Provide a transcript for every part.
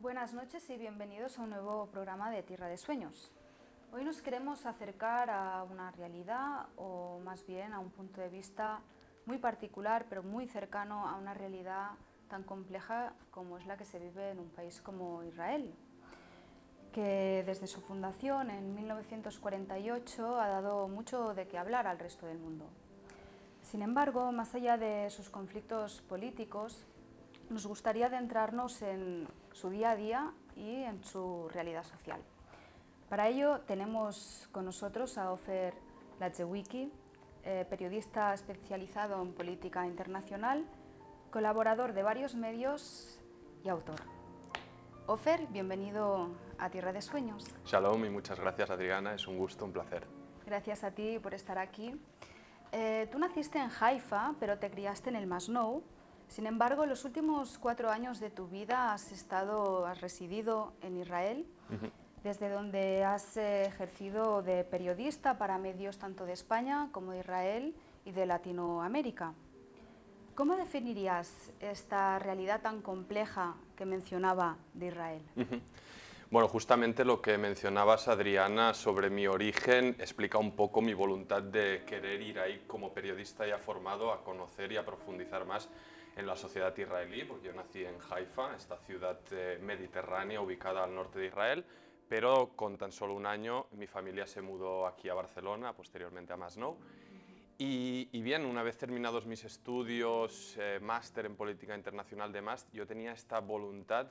Buenas noches y bienvenidos a un nuevo programa de Tierra de Sueños. Hoy nos queremos acercar a una realidad, o más bien a un punto de vista muy particular, pero muy cercano a una realidad tan compleja como es la que se vive en un país como Israel, que desde su fundación en 1948 ha dado mucho de qué hablar al resto del mundo. Sin embargo, más allá de sus conflictos políticos, nos gustaría adentrarnos en su día a día y en su realidad social. Para ello tenemos con nosotros a Ofer Latzewicki, periodista especializado en política internacional, colaborador de varios medios y autor. Ofer, bienvenido a Tierra de Sueños. Shalom y muchas gracias, Adriana, es un gusto, un placer. Gracias a ti por estar aquí. Tú naciste en Haifa, pero te criaste en el Masnou. Sin embargo, en los últimos 4 años de tu vida has residido en Israel, desde donde has ejercido de periodista para medios tanto de España como de Israel y de Latinoamérica. ¿Cómo definirías esta realidad tan compleja que mencionaba de Israel? Bueno, justamente lo que mencionabas, Adriana, sobre mi origen explica un poco mi voluntad de querer ir ahí como periodista ya formado a conocer y a profundizar más en la sociedad israelí, porque yo nací en Haifa, esta ciudad mediterránea ubicada al norte de Israel, pero con tan solo un año mi familia se mudó aquí a Barcelona, posteriormente a Masnou. Y bien, una vez terminados mis estudios, máster en política internacional yo tenía esta voluntad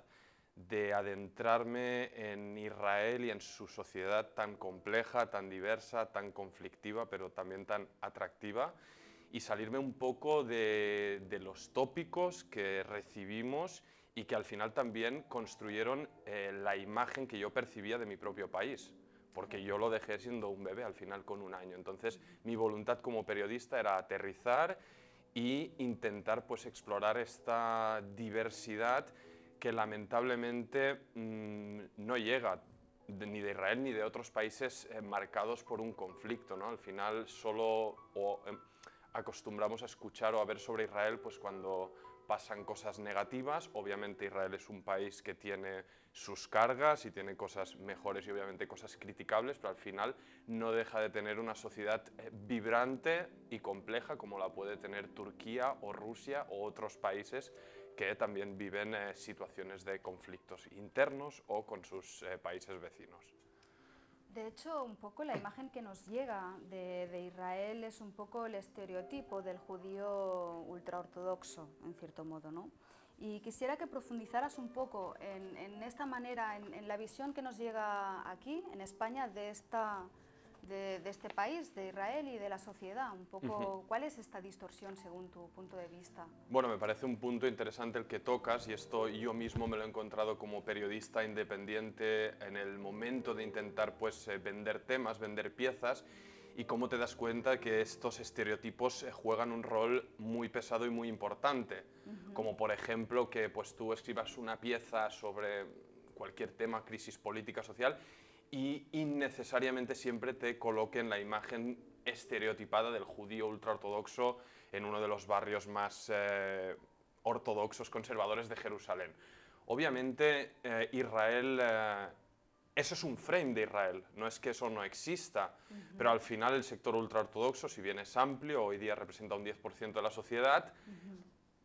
de adentrarme en Israel y en su sociedad tan compleja, tan diversa, tan conflictiva, pero también tan atractiva, y salirme un poco de los tópicos que recibimos y que al final también construyeron la imagen que yo percibía de mi propio país, porque yo lo dejé siendo un bebé al final con un año. Entonces mi voluntad como periodista era aterrizar e intentar pues explorar esta diversidad que lamentablemente no llega ni de Israel ni de otros países marcados por un conflicto, ¿no? Al final solo acostumbramos a escuchar o a ver sobre Israel pues cuando pasan cosas negativas. Obviamente Israel es un país que tiene sus cargas y tiene cosas mejores y obviamente cosas criticables, pero al final no deja de tener una sociedad vibrante y compleja como la puede tener Turquía o Rusia o otros países que también viven situaciones de conflictos internos o con sus países vecinos. De hecho, un poco la imagen que nos llega de Israel es un poco el estereotipo del judío ultraortodoxo, en cierto modo, ¿no? Y quisiera que profundizaras un poco en esta manera, en la visión que nos llega aquí, en España, de este país, de Israel y de la sociedad. Un poco, ¿cuál es esta distorsión según tu punto de vista? Bueno, me parece un punto interesante el que tocas, y esto yo mismo me lo he encontrado como periodista independiente en el momento de intentar pues, vender temas, vender piezas, y cómo te das cuenta que estos estereotipos juegan un rol muy pesado y muy importante, como por ejemplo que pues, tú escribas una pieza sobre cualquier tema, crisis política, social, y innecesariamente siempre te coloquen la imagen estereotipada del judío ultraortodoxo en uno de los barrios más ortodoxos, conservadores de Jerusalén. Obviamente Israel, eso es un frame de Israel, no es que eso no exista, pero al final el sector ultraortodoxo, si bien es amplio, hoy día representa un 10% de la sociedad,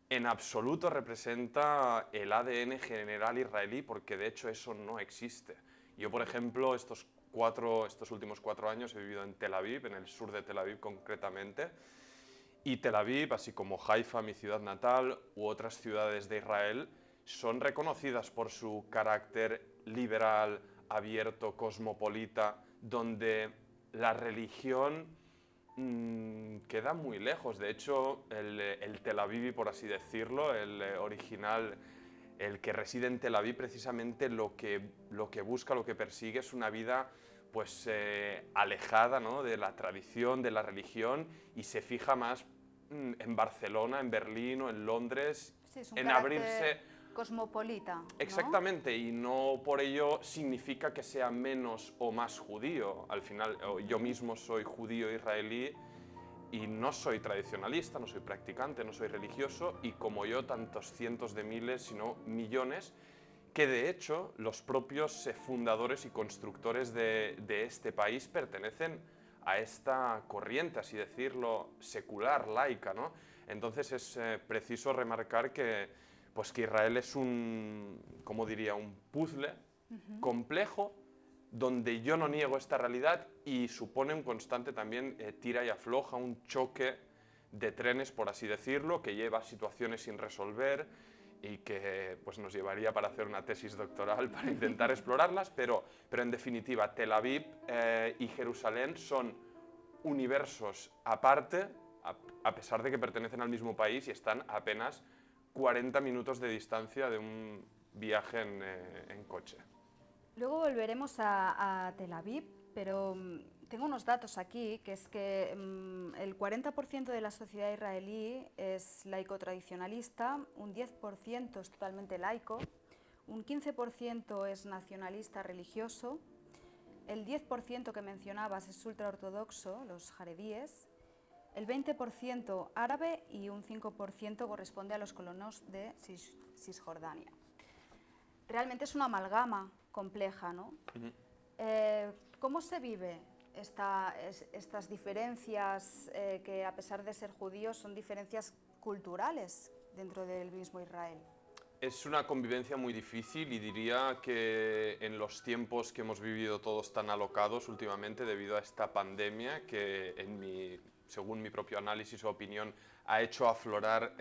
en absoluto representa el ADN general israelí, porque de hecho eso no existe. Yo, por ejemplo, estos últimos 4 años he vivido en Tel Aviv, en el sur de Tel Aviv concretamente, y Tel Aviv, así como Haifa, mi ciudad natal, u otras ciudades de Israel, son reconocidas por su carácter liberal, abierto, cosmopolita, donde la religión queda muy lejos. De hecho, el Tel Avivi, por así decirlo, el original, el que reside en Tel Aviv, precisamente lo que busca, lo que persigue es una vida pues alejada, ¿no?, de la tradición, de la religión, y se fija más en Barcelona, en Berlín o en Londres, Sí, es un en carácter abrirse. cosmopolita, ¿no? Exactamente, y no por ello significa que sea menos o más judío. Al final, yo mismo soy judío israelí y no soy tradicionalista, no soy practicante, no soy religioso, y como yo, tantos cientos de miles, si no millones, que de hecho los propios fundadores y constructores de este país pertenecen a esta corriente, así decirlo, secular, laica, ¿no? Entonces es preciso remarcar pues que Israel es como diría, un puzzle complejo, donde yo no niego esta realidad y supone un constante también tira y afloja, un choque de trenes, por así decirlo, que lleva a situaciones sin resolver y que pues, nos llevaría para hacer una tesis doctoral para intentar explorarlas, pero en definitiva Tel Aviv y Jerusalén son universos aparte, a pesar de que pertenecen al mismo país y están a apenas 40 minutos de distancia de un viaje en coche. Luego volveremos a Tel Aviv, pero tengo unos datos aquí, que es que el 40% de la sociedad israelí es laico-tradicionalista, un 10% es totalmente laico, un 15% es nacionalista religioso, el 10% que mencionabas es ultraortodoxo, los jaredíes, el 20% árabe y un 5% corresponde a los colonos de Cisjordania. Realmente es una amalgama compleja, ¿no? ¿Cómo se vive estas diferencias que, a pesar de ser judíos, son diferencias culturales dentro del mismo Israel? Es una convivencia muy difícil y diría que en los tiempos que hemos vivido todos tan alocados últimamente debido a esta pandemia que, según mi propio análisis o opinión, ha hecho aflorar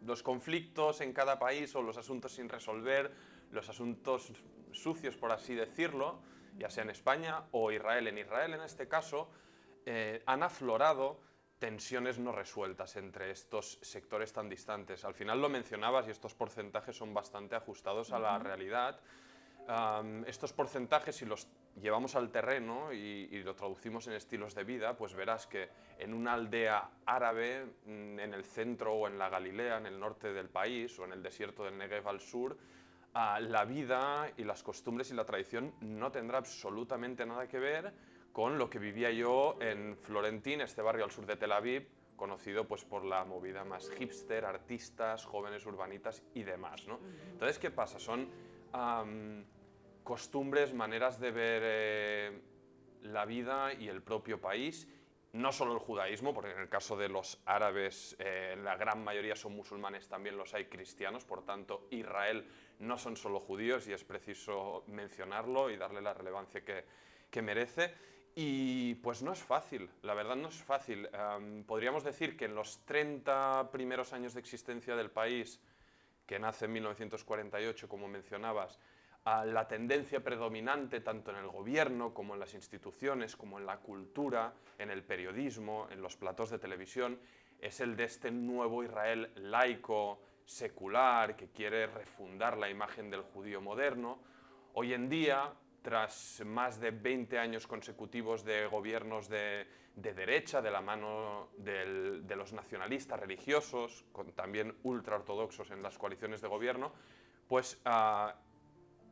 los conflictos en cada país o los asuntos sin resolver, los asuntos sucios, por así decirlo, ya sea en España o Israel. En Israel, en este caso, han aflorado tensiones no resueltas entre estos sectores tan distantes. Al final lo mencionabas y estos porcentajes son bastante ajustados a la realidad. Estos porcentajes, si los llevamos al terreno y lo traducimos en estilos de vida, pues verás que en una aldea árabe, en el centro o en la Galilea, en el norte del país, o en el desierto del Negev al sur, la vida y las costumbres y la tradición no tendrá absolutamente nada que ver con lo que vivía yo en Florentín, este barrio al sur de Tel Aviv, conocido pues por la movida más hipster, artistas, jóvenes urbanitas y demás, ¿no? Entonces, ¿qué pasa? Son costumbres, maneras de ver la vida y el propio país, no solo el judaísmo, porque en el caso de los árabes la gran mayoría son musulmanes, también los hay cristianos, por tanto Israel no son solo judíos y es preciso mencionarlo y darle la relevancia que merece. Y pues no es fácil, la verdad no es fácil. Podríamos decir que en los 30 primeros años de existencia del país, que nace en 1948, como mencionabas, la tendencia predominante tanto en el gobierno como en las instituciones, como en la cultura, en el periodismo, en los platós de televisión, es el de este nuevo Israel laico, secular, que quiere refundar la imagen del judío moderno. Hoy en día, tras más de 20 años consecutivos de gobiernos de derecha, de la mano de los nacionalistas religiosos, también ultraortodoxos en las coaliciones de gobierno, pues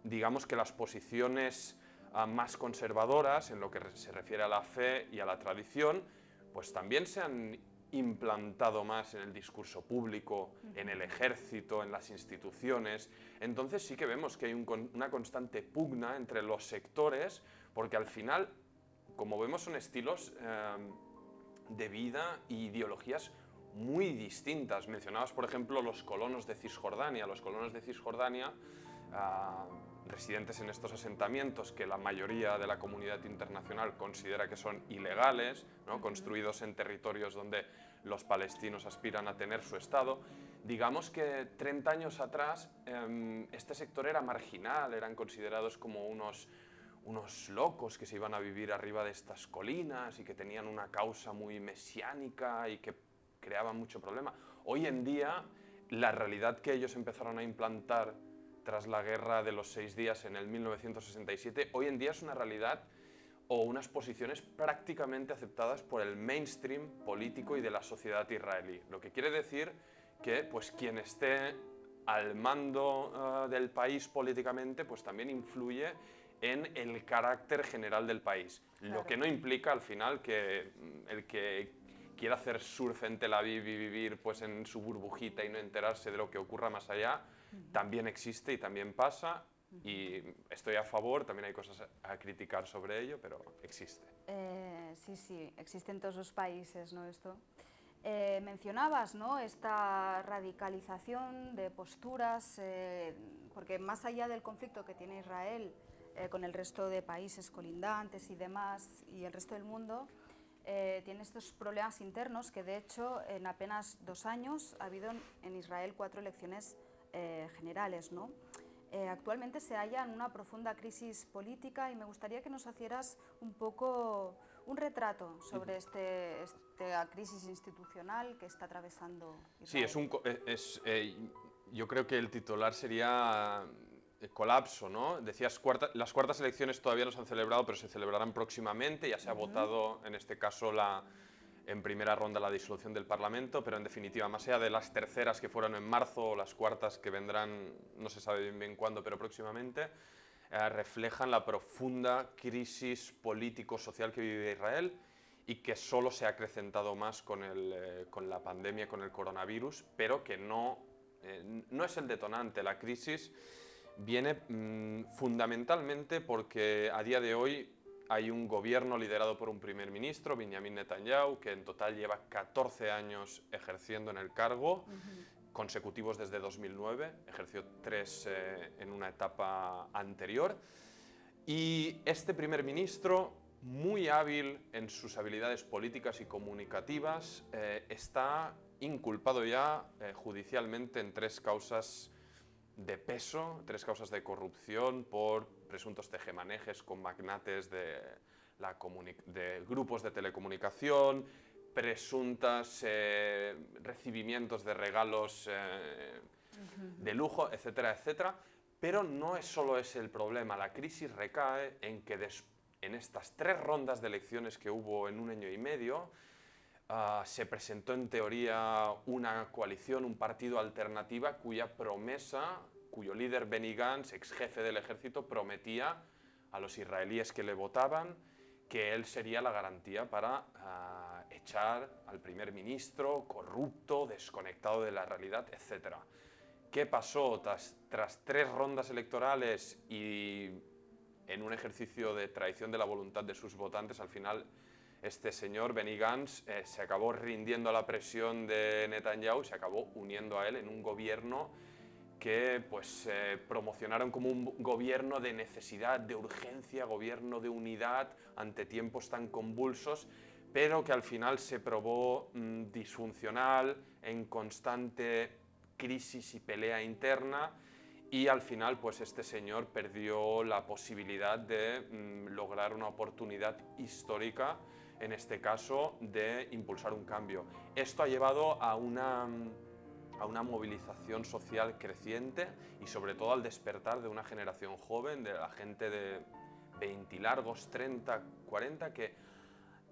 digamos que las posiciones más conservadoras en lo que se refiere a la fe y a la tradición, pues también se han implantado más en el discurso público, en el ejército, en las instituciones. Entonces sí que vemos que hay una constante pugna entre los sectores, porque al final, como vemos, son estilos de vida e ideologías muy distintas. Mencionabas, por ejemplo, los colonos de Cisjordania. Los colonos de Cisjordania, residentes en estos asentamientos que la mayoría de la comunidad internacional considera que son ilegales, ¿no? Construidos en territorios donde los palestinos aspiran a tener su Estado. Digamos que 30 años atrás este sector era marginal, eran considerados como unos locos que se iban a vivir arriba de estas colinas y que tenían una causa muy mesiánica y que creaban mucho problema. Hoy en día, la realidad que ellos empezaron a implantar tras la guerra de los 6 días en el 1967, hoy en día es una realidad o unas posiciones prácticamente aceptadas por el mainstream político y de la sociedad israelí. Lo que quiere decir que pues, quien esté al mando del país políticamente pues, también influye en el carácter general del país. Claro. Lo que no implica al final que el que quiera hacer surf en Tel Aviv y vivir pues, en su burbujita y no enterarse de lo que ocurra más allá, también existe y también pasa. Y estoy a favor, también hay cosas a criticar sobre ello, pero existe. Sí, existe en todos los países, ¿no? Esto. Mencionabas, ¿no?, esta radicalización de posturas, porque más allá del conflicto que tiene Israel con el resto de países colindantes y demás, y el resto del mundo, tiene estos problemas internos que de hecho en apenas 2 años ha habido en Israel 4 elecciones generales, ¿no? Actualmente se halla en una profunda crisis política y me gustaría que nos hicieras un poco un retrato sobre esta crisis institucional que está atravesando Israel. Sí, yo creo que el titular sería colapso, ¿no? Decías, las cuartas elecciones todavía no se han celebrado, pero se celebrarán próximamente. Ya se ha votado, en este caso, en primera ronda la disolución del Parlamento, pero en definitiva, más allá de las terceras que fueron en marzo o las cuartas que vendrán, no se sabe bien cuándo, pero próximamente, reflejan la profunda crisis político-social que vive Israel y que solo se ha acrecentado más con la pandemia, con el coronavirus, pero que no es el detonante. La crisis viene fundamentalmente porque a día de hoy hay un gobierno liderado por un primer ministro, Benjamin Netanyahu, que en total lleva 14 años ejerciendo en el cargo, consecutivos desde 2009, ejerció 3 en una etapa anterior. Y este primer ministro, muy hábil en sus habilidades políticas y comunicativas, está inculpado ya judicialmente en 3 causas de peso, 3 causas de corrupción por presuntos tejemanejes con magnates de grupos de telecomunicación, presuntos recibimientos de regalos de lujo, etcétera, etcétera. Pero no es solo ese el problema, la crisis recae en que en estas 3 rondas de elecciones que hubo en 1 año y medio, se presentó en teoría una coalición, un partido alternativa cuyo líder Benny Gantz, ex jefe del ejército, prometía a los israelíes que le votaban que él sería la garantía para echar al primer ministro corrupto, desconectado de la realidad, etc. ¿Qué pasó? Tras 3 rondas electorales y en un ejercicio de traición de la voluntad de sus votantes, al final este señor, Benny Gantz, se acabó rindiendo a la presión de Netanyahu, se acabó uniendo a él en un gobierno que pues, promocionaron como un gobierno de necesidad, de urgencia, gobierno de unidad ante tiempos tan convulsos, pero que al final se probó disfuncional, en constante crisis y pelea interna, y al final pues, este señor perdió la posibilidad de lograr una oportunidad histórica, en este caso, de impulsar un cambio. Esto ha llevado a una movilización social creciente y sobre todo al despertar de una generación joven, de la gente de 20 largos, 30, 40, que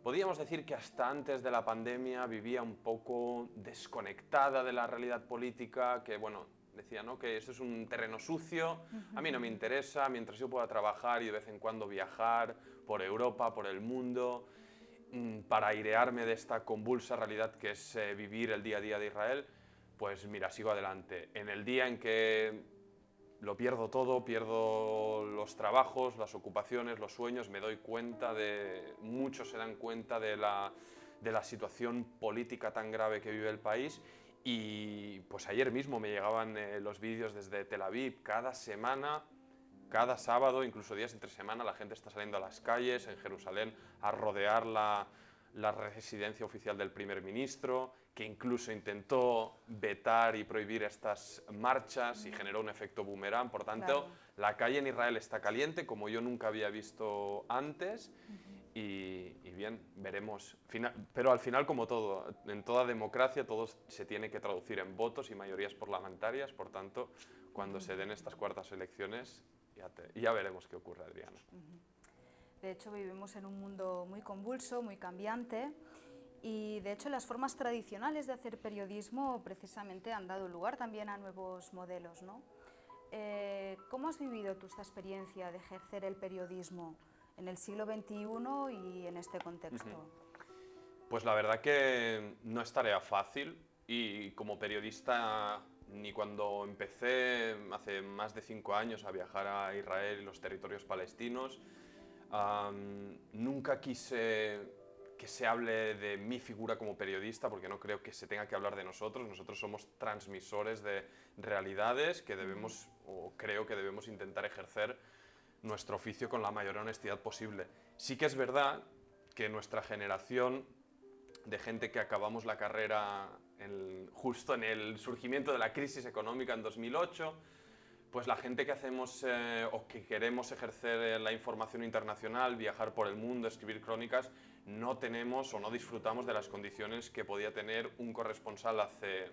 podríamos decir que hasta antes de la pandemia vivía un poco desconectada de la realidad política, que bueno, decía, ¿no?, que eso es un terreno sucio, a mí no me interesa, mientras yo pueda trabajar y de vez en cuando viajar por Europa, por el mundo, para airearme de esta convulsa realidad que es vivir el día a día de Israel, pues mira, sigo adelante. En el día en que lo pierdo todo, pierdo los trabajos, las ocupaciones, los sueños, me doy cuenta muchos se dan cuenta de la situación política tan grave que vive el país. Y pues ayer mismo me llegaban los vídeos desde Tel Aviv. Cada semana, cada sábado, incluso días entre semana, la gente está saliendo a las calles en Jerusalén a rodear la residencia oficial del primer ministro, que incluso intentó vetar y prohibir estas marchas y generó un efecto boomerang. Por tanto, claro, la calle en Israel está caliente, como yo nunca había visto antes, y bien, veremos. Pero al final, como todo, en toda democracia todo se tiene que traducir en votos y mayorías parlamentarias, por tanto, cuando se den estas cuartas elecciones, ya veremos qué ocurre, Adriana. De hecho, vivimos en un mundo muy convulso, muy cambiante, y de hecho las formas tradicionales de hacer periodismo precisamente han dado lugar también a nuevos modelos, ¿no? ¿Cómo has vivido tú esta experiencia de ejercer el periodismo en el siglo XXI y en este contexto? Pues la verdad que no es tarea fácil, y como periodista, ni cuando empecé hace más de 5 años a viajar a Israel y los territorios palestinos, nunca quise que se hable de mi figura como periodista, porque no creo que se tenga que hablar de nosotros. Nosotros somos transmisores de realidades que debemos, o creo que debemos intentar ejercer nuestro oficio con la mayor honestidad posible. Sí que es verdad que nuestra generación de gente que acabamos la carrera justo en el surgimiento de la crisis económica en 2008, pues la gente que hacemos o que queremos ejercer la información internacional, viajar por el mundo, escribir crónicas, no tenemos o no disfrutamos de las condiciones que podía tener un corresponsal hace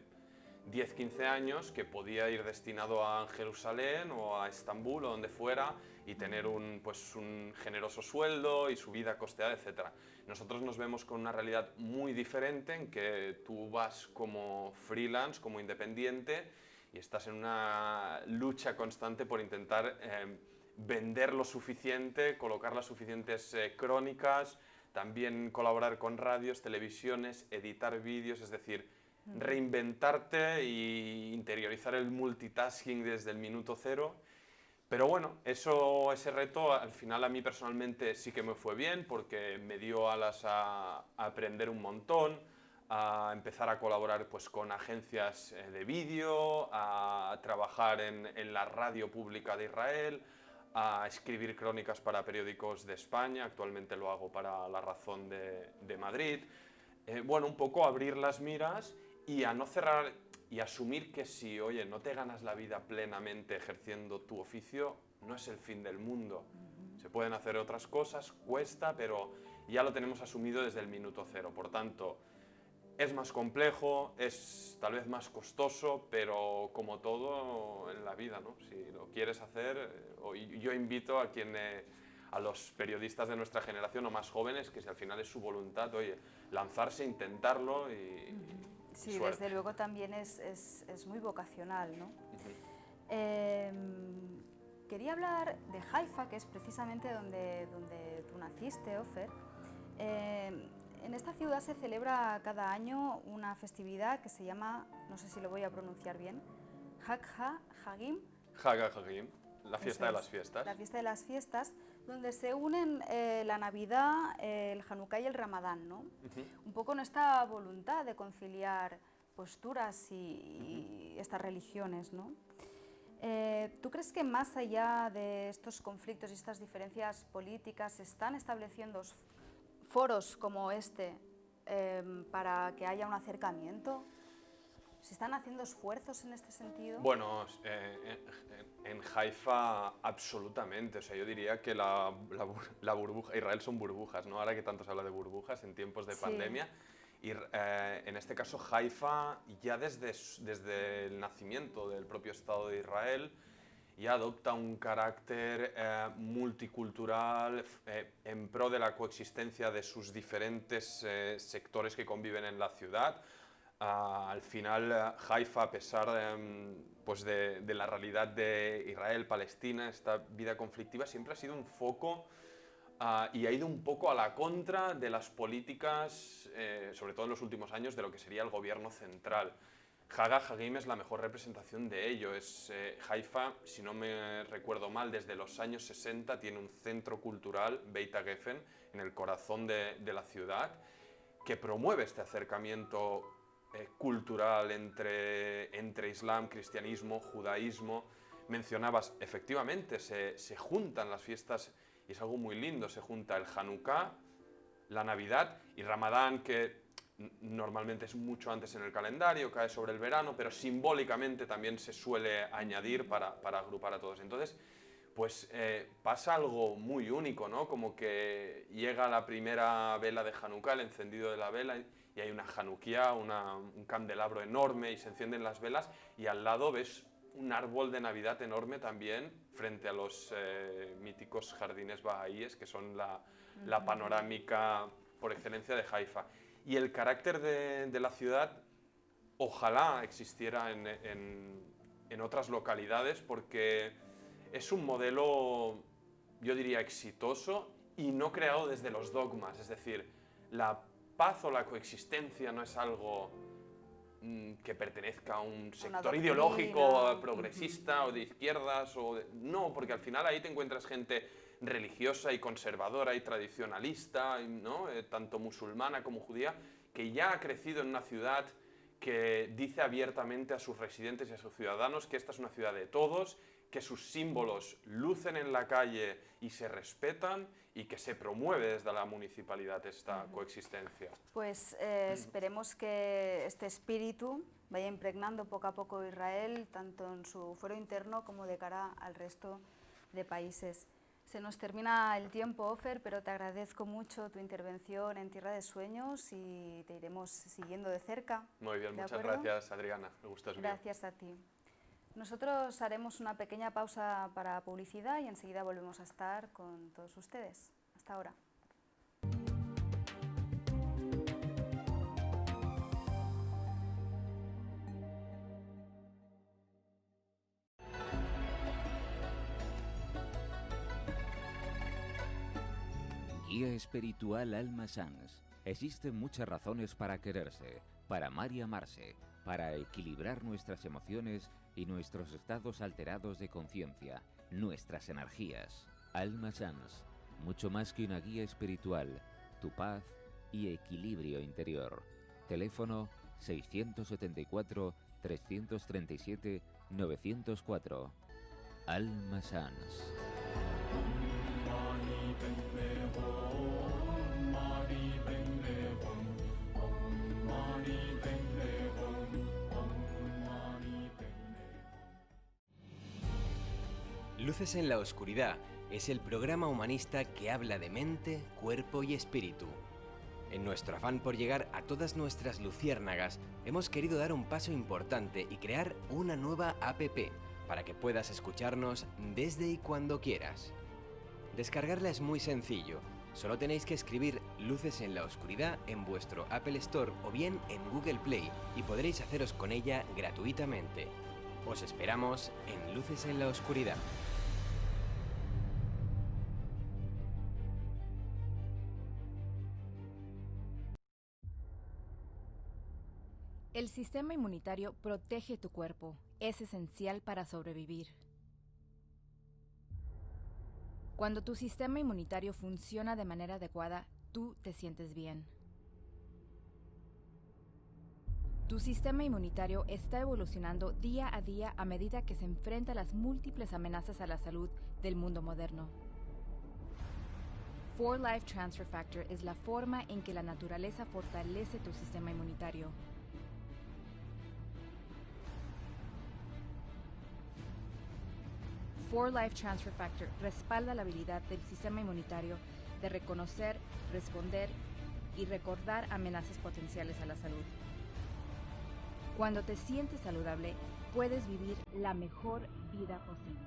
10-15 años, que podía ir destinado a Jerusalén o a Estambul o donde fuera y tener un generoso sueldo y su vida costeada, etc. Nosotros nos vemos con una realidad muy diferente, en que tú vas como freelance, como independiente, y estás en una lucha constante por intentar vender lo suficiente, colocar las suficientes crónicas, también colaborar con radios, televisiones, editar vídeos, es decir, reinventarte e interiorizar el multitasking desde el minuto cero. Pero bueno, ese reto al final a mí personalmente sí que me fue bien, porque me dio alas a aprender un montón, a empezar a colaborar pues con agencias de vídeo, a trabajar en la radio pública de Israel, a escribir crónicas para periódicos de España. Actualmente lo hago para La Razón de Madrid. Bueno, un poco abrir las miras y a no cerrar y asumir que si, oye, no te ganas la vida plenamente ejerciendo tu oficio, no es el fin del mundo. Se pueden hacer otras cosas, cuesta, pero ya lo tenemos asumido desde el minuto cero. Por tanto, es más complejo, es tal vez más costoso, pero como todo en la vida, ¿no? Si lo quieres hacer, yo invito a los periodistas de nuestra generación o más jóvenes, que si al final es su voluntad, oye, lanzarse, intentarlo y sí, suerte. desde luego también es muy vocacional, ¿no? Quería hablar de Haifa, que es precisamente donde tú naciste, Ofer. En esta ciudad se celebra cada año una festividad que se llama, no sé si lo voy a pronunciar bien, Hag HaHagim. Hag HaHagim, la fiesta de las fiestas. La fiesta de las fiestas, donde se unen la Navidad, el Hanukkah y el Ramadán, ¿no? Un poco en esta voluntad de conciliar posturas y estas religiones, ¿no? ¿Tú crees que más allá de estos conflictos y estas diferencias políticas se están estableciendo foros como este para que haya un acercamiento? ¿Se están haciendo esfuerzos en este sentido? Bueno, en Haifa absolutamente. O sea, yo diría que la burbuja, Israel son burbujas, ¿no? Ahora que tanto se habla de burbujas en tiempos de pandemia. Y en este caso Haifa, ya desde el nacimiento del propio Estado de Israel, ya adopta un carácter multicultural en pro de la coexistencia de sus diferentes sectores que conviven en la ciudad. Al final, Haifa, a pesar de la realidad de Israel, Palestina, esta vida conflictiva, siempre ha sido un foco y ha ido un poco a la contra de las políticas, sobre todo en los últimos años, de lo que sería el gobierno central. Hag HaHagim es la mejor representación de ello. Haifa, si no me recuerdo mal, desde los años 60 tiene un centro cultural, Beit HaGeffen, en el corazón de la ciudad, que promueve este acercamiento cultural entre islam, cristianismo, judaísmo. Mencionabas, efectivamente, se juntan las fiestas y es algo muy lindo. Se junta el Hanukkah, la Navidad y Ramadán, que normalmente es mucho antes en el calendario, cae sobre el verano, pero simbólicamente también se suele añadir para agrupar a todos. Entonces, pues pasa algo muy único, ¿no? Como que llega la primera vela de Hanukkah, el encendido de la vela, y hay una Hanukkah, un candelabro enorme, y se encienden las velas, y al lado ves un árbol de Navidad enorme también, frente a los míticos jardines bahá'íes, que son la panorámica por excelencia de Haifa. Y el carácter de la ciudad, ojalá existiera en otras localidades, porque es un modelo, yo diría, exitoso y no creado desde los dogmas. Es decir, la paz o la coexistencia no es algo que pertenezca a un sector ideológico progresista o de izquierdas. No, porque al final ahí te encuentras gente religiosa y conservadora y tradicionalista, ¿no? Tanto musulmana como judía, que ya ha crecido en una ciudad que dice abiertamente a sus residentes y a sus ciudadanos que esta es una ciudad de todos, que sus símbolos lucen en la calle y se respetan, y que se promueve desde la municipalidad esta coexistencia. Pues esperemos que este espíritu vaya impregnando poco a poco Israel, tanto en su fuero interno como de cara al resto de países. Se nos termina el tiempo, Ofer, pero te agradezco mucho tu intervención en Tierra de Sueños y te iremos siguiendo de cerca. Muy bien, muchas gracias, Adriana. Me gustas bien. Gracias a ti. Nosotros haremos una pequeña pausa para publicidad y enseguida volvemos a estar con todos ustedes. Hasta ahora. Guía espiritual Alma Sans. Existen muchas razones para quererse, para amar y amarse, para equilibrar nuestras emociones y nuestros estados alterados de conciencia, nuestras energías. Alma Sans, mucho más que una guía espiritual, tu paz y equilibrio interior. Teléfono 674-337-904. Alma Sans. Luces en la Oscuridad es el programa humanista que habla de mente, cuerpo y espíritu. En nuestro afán por llegar a todas nuestras luciérnagas, hemos querido dar un paso importante y crear una nueva app para que puedas escucharnos desde y cuando quieras. Descargarla es muy sencillo, solo tenéis que escribir Luces en la Oscuridad en vuestro Apple Store o bien en Google Play y podréis haceros con ella gratuitamente. Os esperamos en Luces en la Oscuridad. El sistema inmunitario protege tu cuerpo. Es esencial para sobrevivir. Cuando tu sistema inmunitario funciona de manera adecuada, tú te sientes bien. Tu sistema inmunitario está evolucionando día a día a medida que se enfrenta a las múltiples amenazas a la salud del mundo moderno. 4Life Transfer Factor es la forma en que la naturaleza fortalece tu sistema inmunitario. 4Life Transfer Factor respalda la habilidad del sistema inmunitario de reconocer, responder y recordar amenazas potenciales a la salud. Cuando te sientes saludable, puedes vivir la mejor vida posible.